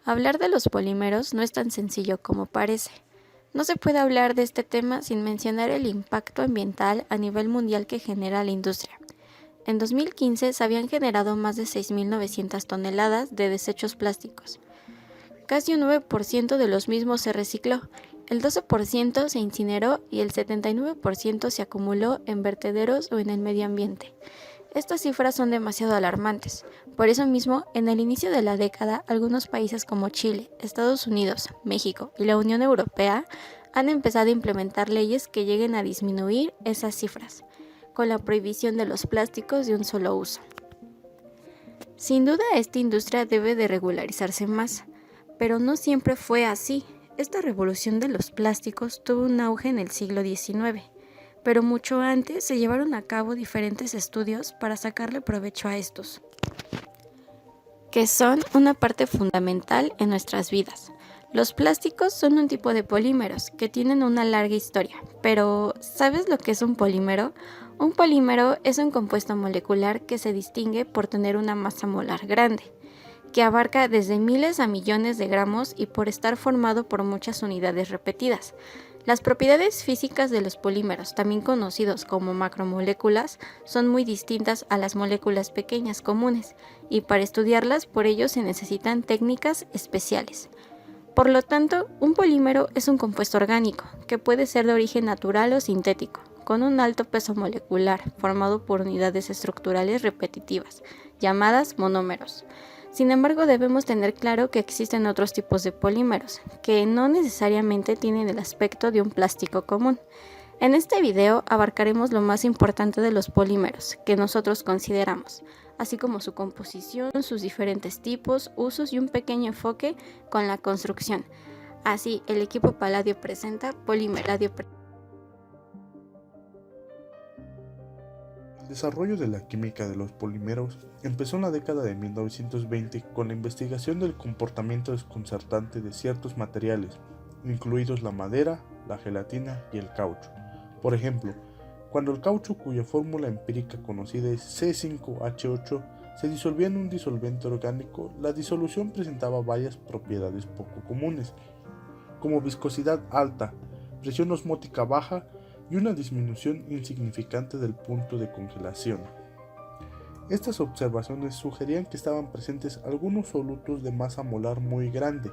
Hablar de los polímeros no es tan sencillo como parece. No se puede hablar de este tema sin mencionar el impacto ambiental a nivel mundial que genera la industria. En 2015 se habían generado más de 6.900 toneladas de desechos plásticos. Casi un 9% de los mismos se recicló, el 12% se incineró y el 79% se acumuló en vertederos o en el medio ambiente. Estas cifras son demasiado alarmantes. Por eso mismo, en el inicio de la década, algunos países como Chile, Estados Unidos, México y la Unión Europea han empezado a implementar leyes que lleguen a disminuir esas cifras, con la prohibición de los plásticos de un solo uso. Sin duda, esta industria debe de regularizarse más, pero no siempre fue así. Esta revolución de los plásticos tuvo un auge en el siglo XIX. Pero mucho antes se llevaron a cabo diferentes estudios para sacarle provecho a estos, que son una parte fundamental en nuestras vidas. Los plásticos son un tipo de polímeros que tienen una larga historia, pero ¿sabes lo que es un polímero? Un polímero es un compuesto molecular que se distingue por tener una masa molar grande, que abarca desde miles a millones de gramos y por estar formado por muchas unidades repetidas. Las propiedades físicas de los polímeros, también conocidos como macromoléculas, son muy distintas a las moléculas pequeñas comunes, y para estudiarlas por ello se necesitan técnicas especiales. Por lo tanto, un polímero es un compuesto orgánico, que puede ser de origen natural o sintético, con un alto peso molecular, formado por unidades estructurales repetitivas, llamadas monómeros. Sin embargo, debemos tener claro que existen otros tipos de polímeros, que no necesariamente tienen el aspecto de un plástico común. En este video abarcaremos lo más importante de los polímeros que nosotros consideramos, así como su composición, sus diferentes tipos, usos y un pequeño enfoque con la construcción. Así, el equipo Palladio presenta Polímero. El desarrollo de la química de los polímeros empezó en la década de 1920 con la investigación del comportamiento desconcertante de ciertos materiales, incluidos la madera, la gelatina y el caucho. Por ejemplo, cuando el caucho, cuya fórmula empírica conocida es C5H8, se disolvía en un disolvente orgánico, la disolución presentaba varias propiedades poco comunes, como viscosidad alta, presión osmótica baja y una disminución insignificante del punto de congelación. Estas observaciones sugerían que estaban presentes algunos solutos de masa molar muy grande,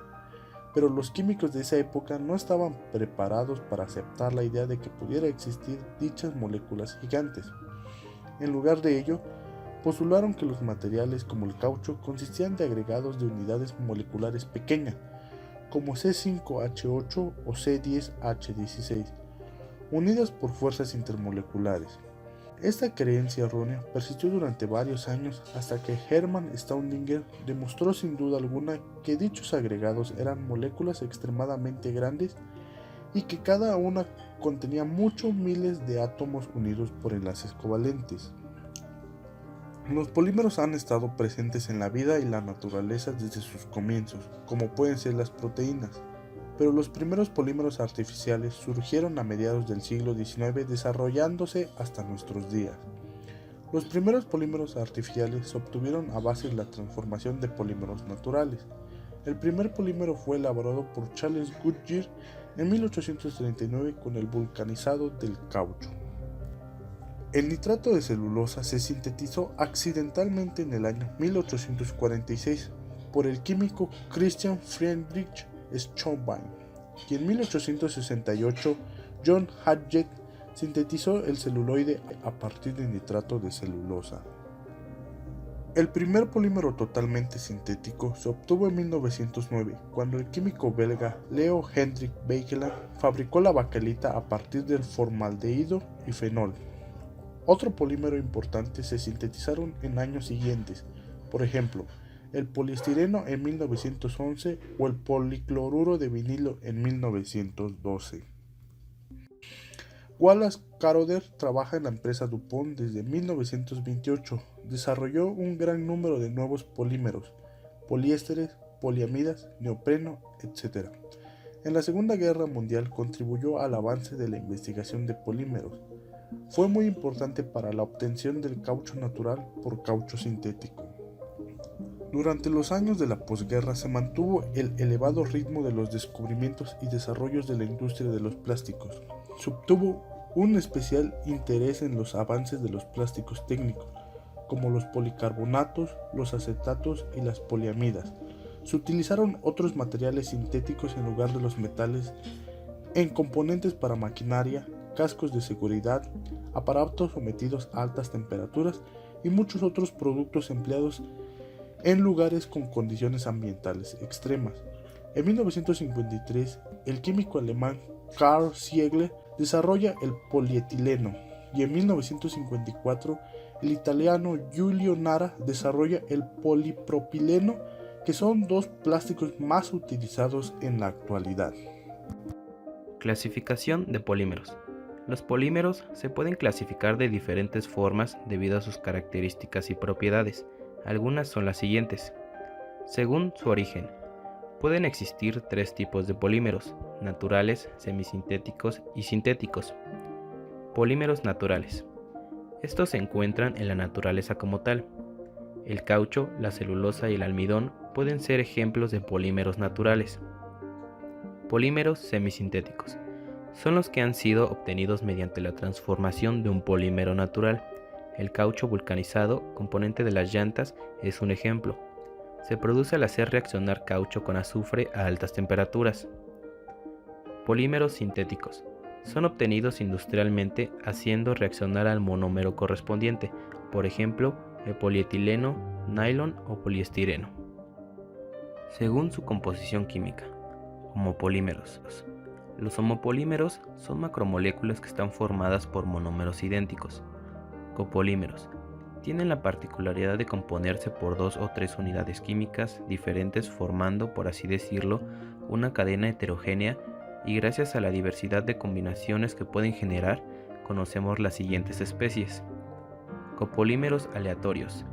pero los químicos de esa época no estaban preparados para aceptar la idea de que pudiera existir dichas moléculas gigantes. En lugar de ello, postularon que los materiales como el caucho consistían de agregados de unidades moleculares pequeñas, como C5H8 o C10H16, unidas por fuerzas intermoleculares. Esta creencia errónea persistió durante varios años hasta que Hermann Staudinger demostró sin duda alguna que dichos agregados eran moléculas extremadamente grandes y que cada una contenía muchos miles de átomos unidos por enlaces covalentes. Los polímeros han estado presentes en la vida y la naturaleza desde sus comienzos, como pueden ser las proteínas. Pero los primeros polímeros artificiales surgieron a mediados del siglo XIX, desarrollándose hasta nuestros días. Los primeros polímeros artificiales se obtuvieron a base de la transformación de polímeros naturales. El primer polímero fue elaborado por Charles Goodyear en 1839 con el vulcanizado del caucho. El nitrato de celulosa se sintetizó accidentalmente en el año 1846 por el químico Christian Friedrich Schonbein, y en 1868 John Hackett sintetizó el celuloide a partir de nitrato de celulosa. El primer polímero totalmente sintético se obtuvo en 1909, cuando el químico belga Leo Hendrik Baekeland fabricó la baquelita a partir del formaldehído y fenol. Otro polímero importante se sintetizaron en años siguientes, por ejemplo, el poliestireno en 1911 o el policloruro de vinilo en 1912. Wallace Carothers trabaja en la empresa DuPont desde 1928. Desarrolló un gran número de nuevos polímeros, poliésteres, poliamidas, neopreno, etc. En la Segunda Guerra Mundial contribuyó al avance de la investigación de polímeros. Fue muy importante para la obtención del caucho natural por caucho sintético. Durante los años de la posguerra se mantuvo el elevado ritmo de los descubrimientos y desarrollos de la industria de los plásticos. Se obtuvo un especial interés en los avances de los plásticos técnicos, como los policarbonatos, los acetatos y las poliamidas. Se utilizaron otros materiales sintéticos en lugar de los metales en componentes para maquinaria, cascos de seguridad, aparatos sometidos a altas temperaturas y muchos otros productos empleados en lugares con condiciones ambientales extremas. En 1953, el químico alemán Karl Ziegler desarrolla el polietileno y en 1954 el italiano Giulio Nara desarrolla el polipropileno, que son dos plásticos más utilizados en la actualidad. Clasificación de polímeros. Los polímeros se pueden clasificar de diferentes formas debido a sus características y propiedades. Algunas son las siguientes. Según su origen, pueden existir tres tipos de polímeros: naturales, semisintéticos y sintéticos. Polímeros naturales. Estos se encuentran en la naturaleza como tal. El caucho, la celulosa y el almidón pueden ser ejemplos de polímeros naturales. Polímeros semisintéticos. Son los que han sido obtenidos mediante la transformación de un polímero natural. El caucho vulcanizado, componente de las llantas, es un ejemplo. Se produce al hacer reaccionar caucho con azufre a altas temperaturas. Polímeros sintéticos. Son obtenidos industrialmente haciendo reaccionar al monómero correspondiente, por ejemplo, el polietileno, nylon o poliestireno. Según su composición química. Homopolímeros. Los homopolímeros son macromoléculas que están formadas por monómeros idénticos. Copolímeros. Tienen la particularidad de componerse por dos o tres unidades químicas diferentes, formando, por así decirlo, una cadena heterogénea, y gracias a la diversidad de combinaciones que pueden generar, conocemos las siguientes especies. Copolímeros aleatorios.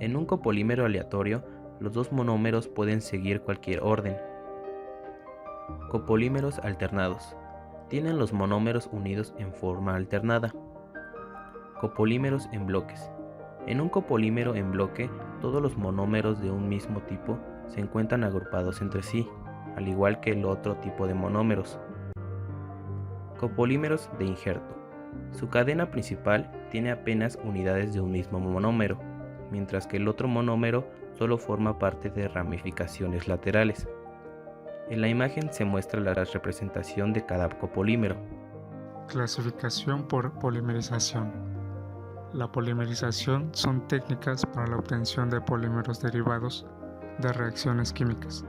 En un copolímero aleatorio, los dos monómeros pueden seguir cualquier orden. Copolímeros alternados. Tienen los monómeros unidos en forma alternada. Copolímeros en bloques. En un copolímero en bloque, todos los monómeros de un mismo tipo se encuentran agrupados entre sí, al igual que el otro tipo de monómeros. Copolímeros de injerto. Su cadena principal tiene apenas unidades de un mismo monómero, mientras que el otro monómero solo forma parte de ramificaciones laterales. En la imagen se muestra la representación de cada copolímero. Clasificación por polimerización. La polimerización son técnicas para la obtención de polímeros derivados de reacciones químicas.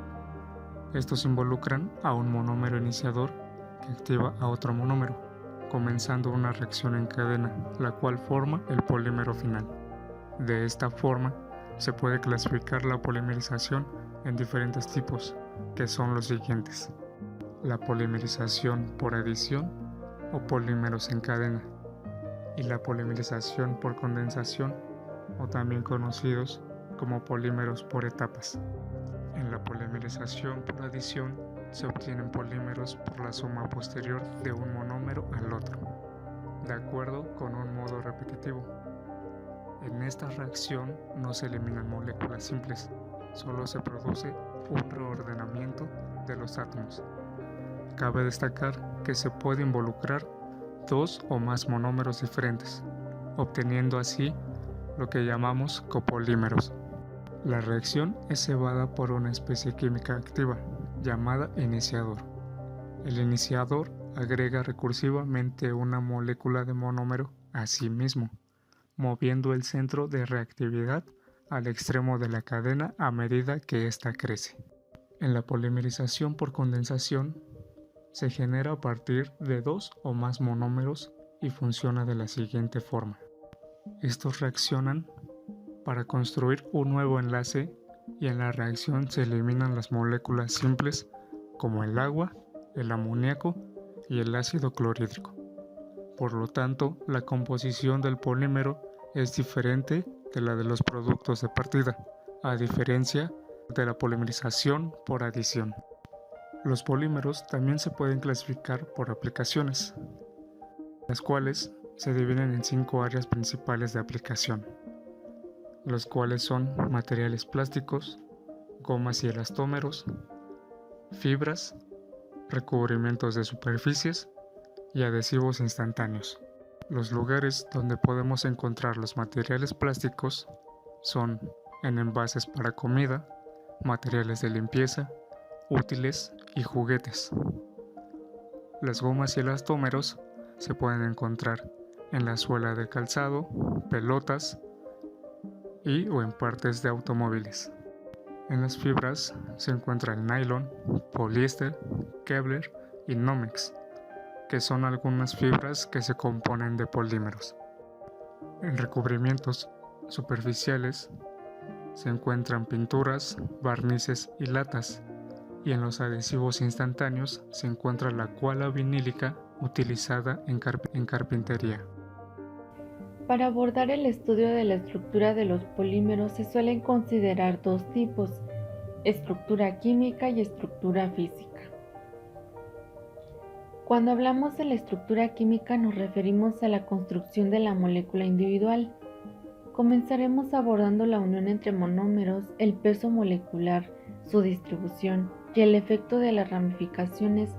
Estos involucran a un monómero iniciador que activa a otro monómero, comenzando una reacción en cadena, la cual forma el polímero final. De esta forma, se puede clasificar la polimerización en diferentes tipos, que son los siguientes: la polimerización por adición o polímeros en cadena, y la polimerización por condensación, o también conocidos como polímeros por etapas. En la polimerización por adición se obtienen polímeros por la suma posterior de un monómero al otro, de acuerdo con un modo repetitivo. En esta reacción no se eliminan moléculas simples, solo se produce un reordenamiento de los átomos. Cabe destacar que se puede involucrar dos o más monómeros diferentes, obteniendo así lo que llamamos copolímeros. La reacción es cebada por una especie química activa, llamada iniciador. El iniciador agrega recursivamente una molécula de monómero a sí mismo, moviendo el centro de reactividad al extremo de la cadena a medida que ésta crece. En la polimerización por condensación, se genera a partir de dos o más monómeros y funciona de la siguiente forma. Estos reaccionan para construir un nuevo enlace y en la reacción se eliminan las moléculas simples como el agua, el amoníaco y el ácido clorhídrico. Por lo tanto, la composición del polímero es diferente de la de los productos de partida, a diferencia de la polimerización por adición. Los polímeros también se pueden clasificar por aplicaciones, las cuales se dividen en 5 áreas principales de aplicación. los cuales son materiales plásticos, gomas y elastómeros, fibras, recubrimientos de superficies y adhesivos instantáneos. Los lugares donde podemos encontrar los materiales plásticos son en envases para comida, materiales de limpieza, útiles y juguetes. Las gomas y elastómeros se pueden encontrar en la suela de calzado, pelotas o en partes de automóviles. En las fibras se encuentra el nylon, poliéster, Kevlar y Nomex, que son algunas fibras que se componen de polímeros. En recubrimientos superficiales se encuentran pinturas, barnices y latas, y en los adhesivos instantáneos se encuentra la cuala vinílica utilizada en carpintería. Para abordar el estudio de la estructura de los polímeros se suelen considerar dos tipos: estructura química y estructura física. Cuando hablamos de la estructura química nos referimos a la construcción de la molécula individual. Comenzaremos abordando la unión entre monómeros, el peso molecular, su distribución y el efecto de las ramificaciones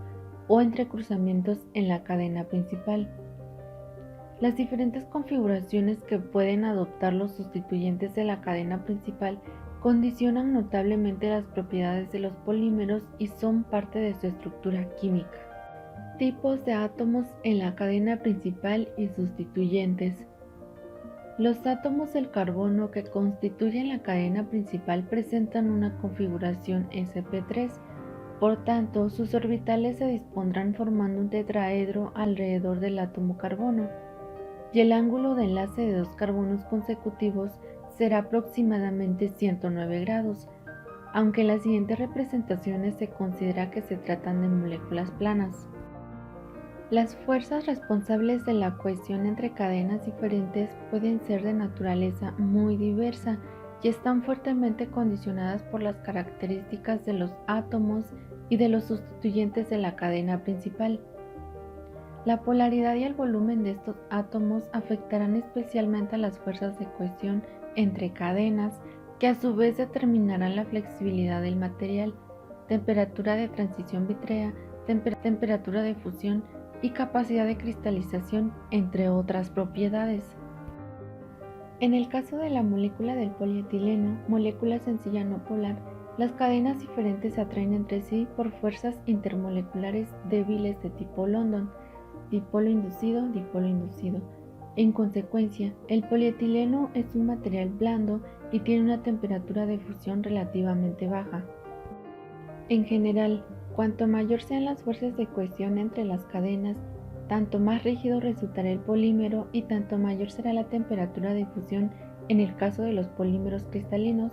o entrecruzamientos en la cadena principal. Las diferentes configuraciones que pueden adoptar los sustituyentes de la cadena principal condicionan notablemente las propiedades de los polímeros y son parte de su estructura química. Tipos de átomos en la cadena principal y sustituyentes. Los átomos del carbono que constituyen la cadena principal presentan una configuración sp3, por tanto, sus orbitales se dispondrán formando un tetraedro alrededor del átomo carbono, y el ángulo de enlace de dos carbonos consecutivos será aproximadamente 109 grados, aunque en las siguientes representaciones se considera que se tratan de moléculas planas. Las fuerzas responsables de la cohesión entre cadenas diferentes pueden ser de naturaleza muy diversa y están fuertemente condicionadas por las características de los átomos y de los sustituyentes de la cadena principal. La polaridad y el volumen de estos átomos afectarán especialmente a las fuerzas de cohesión entre cadenas, que a su vez determinarán la flexibilidad del material, temperatura de transición vítrea, temperatura de fusión y capacidad de cristalización, entre otras propiedades. En el caso de la molécula del polietileno, molécula sencilla no polar, las cadenas diferentes se atraen entre sí por fuerzas intermoleculares débiles de tipo London, dipolo inducido. En consecuencia, el polietileno es un material blando y tiene una temperatura de fusión relativamente baja. En general, cuanto mayor sean las fuerzas de cohesión entre las cadenas, tanto más rígido resultará el polímero y tanto mayor será la temperatura de fusión en el caso de los polímeros cristalinos,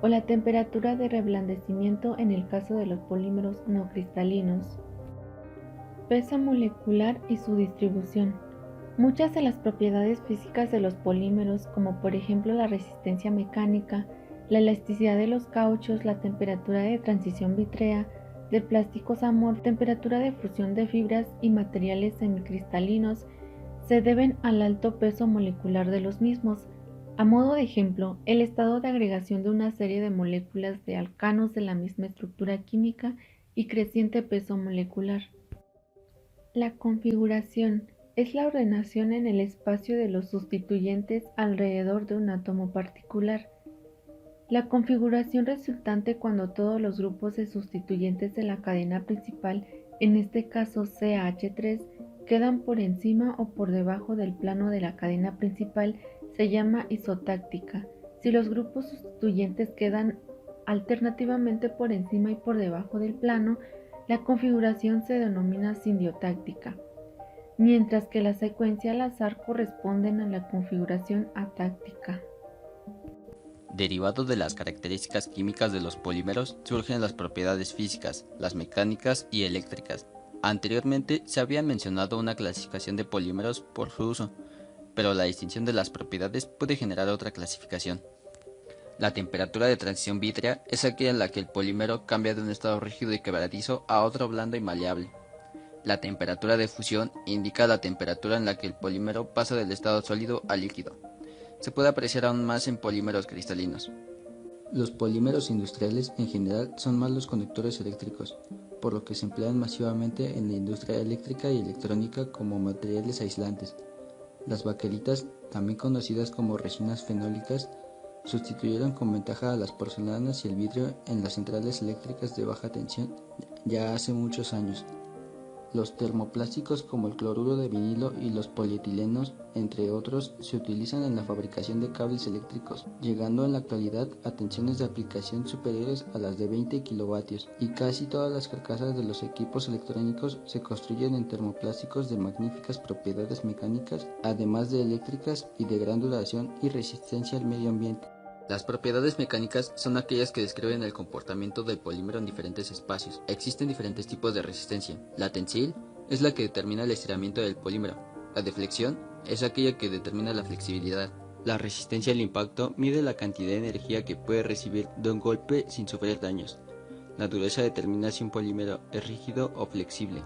o la temperatura de reblandecimiento en el caso de los polímeros no cristalinos. Peso molecular y su distribución. Muchas de las propiedades físicas de los polímeros, como por ejemplo la resistencia mecánica, la elasticidad de los cauchos, la temperatura de transición vítrea, de plásticos amorfos, temperatura de fusión de fibras y materiales semicristalinos, se deben al alto peso molecular de los mismos. A modo de ejemplo, el estado de agregación de una serie de moléculas de alcanos de la misma estructura química y creciente peso molecular. La configuración es la ordenación en el espacio de los sustituyentes alrededor de un átomo particular. La configuración resultante cuando todos los grupos de sustituyentes de la cadena principal, en este caso CH3, quedan por encima o por debajo del plano de la cadena principal, se llama isotáctica. Si los grupos sustituyentes quedan alternativamente por encima y por debajo del plano, la configuración se denomina sindiotáctica, mientras que la secuencia al azar corresponden a la configuración atáctica. Derivado de las características químicas de los polímeros surgen las propiedades físicas, las mecánicas y eléctricas. Anteriormente se había mencionado una clasificación de polímeros por su uso, pero la distinción de las propiedades puede generar otra clasificación. La temperatura de transición vítrea es aquella en la que el polímero cambia de un estado rígido y quebradizo a otro blando y maleable. La temperatura de fusión indica la temperatura en la que el polímero pasa del estado sólido a líquido. se puede apreciar aún más en polímeros cristalinos. Los polímeros industriales en general son malos conductores eléctricos, por lo que se emplean masivamente en la industria eléctrica y electrónica como materiales aislantes. Las baquelitas, también conocidas como resinas fenólicas, sustituyeron con ventaja a las porcelanas y el vidrio en las centrales eléctricas de baja tensión ya hace muchos años. Los termoplásticos como el cloruro de vinilo y los polietilenos, entre otros, se utilizan en la fabricación de cables eléctricos, llegando en la actualidad a tensiones de aplicación superiores a las de 20 kilovatios, y casi todas las carcasas de los equipos electrónicos se construyen en termoplásticos de magníficas propiedades mecánicas, además de eléctricas y de gran duración y resistencia al medio ambiente. Las propiedades mecánicas son aquellas que describen el comportamiento del polímero en diferentes espacios. Existen diferentes tipos de resistencia. La tensil es la que determina el estiramiento del polímero. La deflexión es aquella que determina la flexibilidad. La resistencia al impacto mide la cantidad de energía que puede recibir de un golpe sin sufrir daños. La dureza determina si un polímero es rígido o flexible.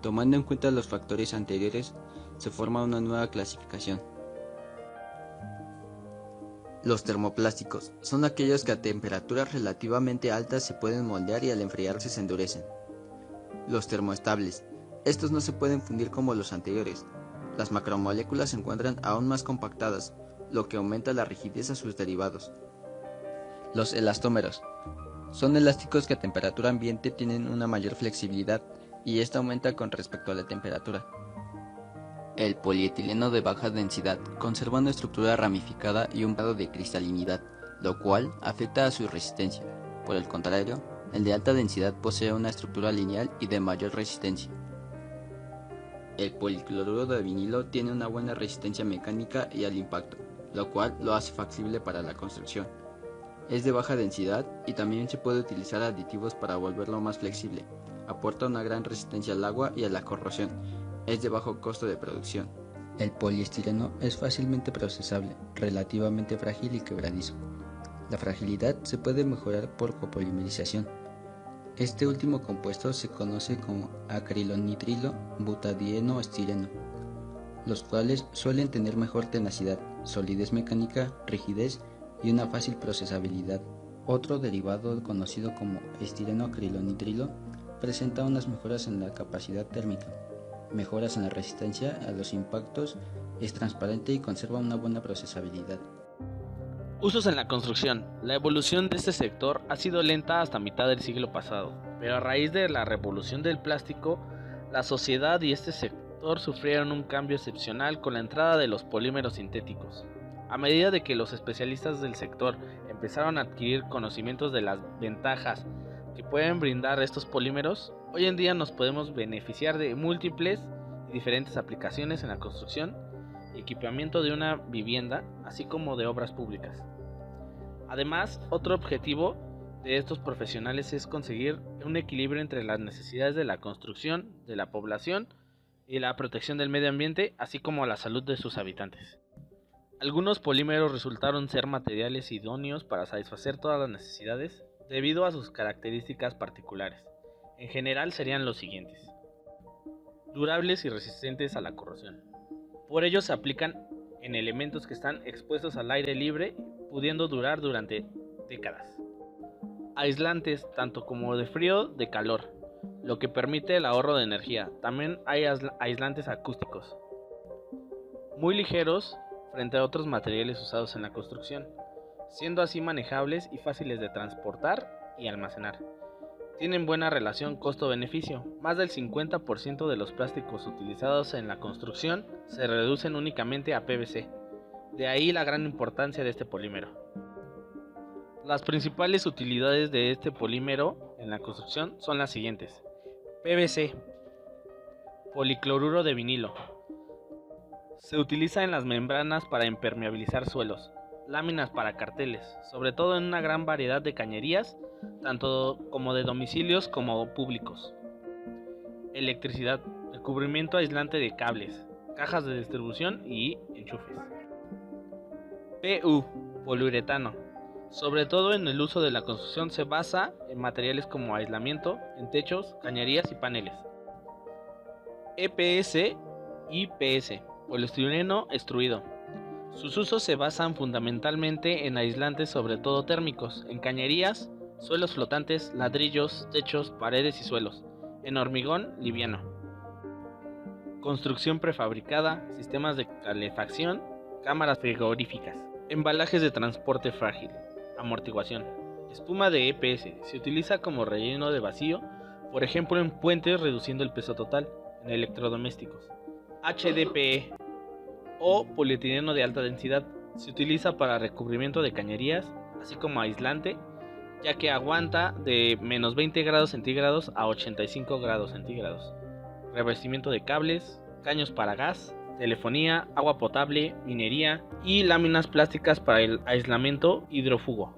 Tomando en cuenta los factores anteriores, se forma una nueva clasificación. Los termoplásticos son aquellos que a temperaturas relativamente altas se pueden moldear y al enfriarse se endurecen. Los termoestables. Estos no se pueden fundir como los anteriores. Las macromoléculas se encuentran aún más compactadas, lo que aumenta la rigidez a sus derivados. Los elastómeros. Son elásticos que a temperatura ambiente tienen una mayor flexibilidad y esta aumenta con respecto a la temperatura. El polietileno de baja densidad conserva una estructura ramificada y un grado de cristalinidad, lo cual afecta a su resistencia. Por el contrario, el de alta densidad posee una estructura lineal y de mayor resistencia. El policloruro de vinilo tiene una buena resistencia mecánica y al impacto, lo cual lo hace flexible para la construcción. Es de baja densidad y también se puede utilizar aditivos para volverlo más flexible. Aporta una gran resistencia al agua y a la corrosión. Es de bajo costo de producción. El poliestireno es fácilmente procesable, relativamente frágil y quebradizo. La fragilidad se puede mejorar por copolimerización. Este último compuesto se conoce como acrilonitrilo butadieno-estireno, los cuales suelen tener mejor tenacidad, solidez mecánica, rigidez y una fácil procesabilidad. Otro derivado conocido como estireno-acrilonitrilo presenta unas mejoras en la capacidad térmica, mejoras en la resistencia a los impactos, es transparente y conserva una buena procesabilidad. Usos en la construcción. La evolución de este sector ha sido lenta hasta mitad del siglo pasado, pero a raíz de la revolución del plástico, la sociedad y este sector sufrieron un cambio excepcional con la entrada de los polímeros sintéticos. A medida de que los especialistas del sector empezaron a adquirir conocimientos de las ventajas que pueden brindar estos polímeros, hoy en día nos podemos beneficiar de múltiples y diferentes aplicaciones en la construcción y equipamiento de una vivienda, así como de obras públicas. Además, otro objetivo de estos profesionales es conseguir un equilibrio entre las necesidades de la construcción, de la población y la protección del medio ambiente, así como la salud de sus habitantes. Algunos polímeros resultaron ser materiales idóneos para satisfacer todas las necesidades debido a sus características particulares. En general serían los siguientes: durables y resistentes a la corrosión. Por ello se aplican en elementos que están expuestos al aire libre, pudiendo durar durante décadas. Aislantes tanto como de frío de calor, lo que permite el ahorro de energía. También hay aislantes acústicos. Muy ligeros frente a otros materiales usados en la construcción, siendo así manejables y fáciles de transportar y almacenar. Tienen buena relación costo-beneficio. Más del 50% de los plásticos utilizados en la construcción se reducen únicamente a PVC. De ahí la gran importancia de este polímero. Las principales utilidades de este polímero en la construcción son las siguientes: PVC, policloruro de vinilo. Se utiliza en las membranas para impermeabilizar suelos, láminas para carteles, sobre todo en una gran variedad de cañerías, tanto como de domicilios como públicos. Electricidad, recubrimiento aislante de cables, cajas de distribución y enchufes. PU, poliuretano. Sobre todo en el uso de la construcción se basa en materiales como aislamiento en techos, cañerías y paneles. EPS y PS, poliestireno extruido. Sus usos se basan fundamentalmente en aislantes, sobre todo térmicos, en cañerías, suelos flotantes, ladrillos, techos, paredes y suelos, en hormigón liviano, construcción prefabricada, sistemas de calefacción, cámaras frigoríficas, embalajes de transporte frágil, amortiguación. Espuma de EPS se utiliza como relleno de vacío, por ejemplo en puentes reduciendo el peso total, en electrodomésticos. HDPE o polietileno de alta densidad se utiliza para recubrimiento de cañerías, así como aislante, ya que aguanta de menos 20 grados centígrados a 85 grados centígrados. Revestimiento de cables, caños para gas, telefonía, agua potable, minería y láminas plásticas para el aislamiento hidrófugo.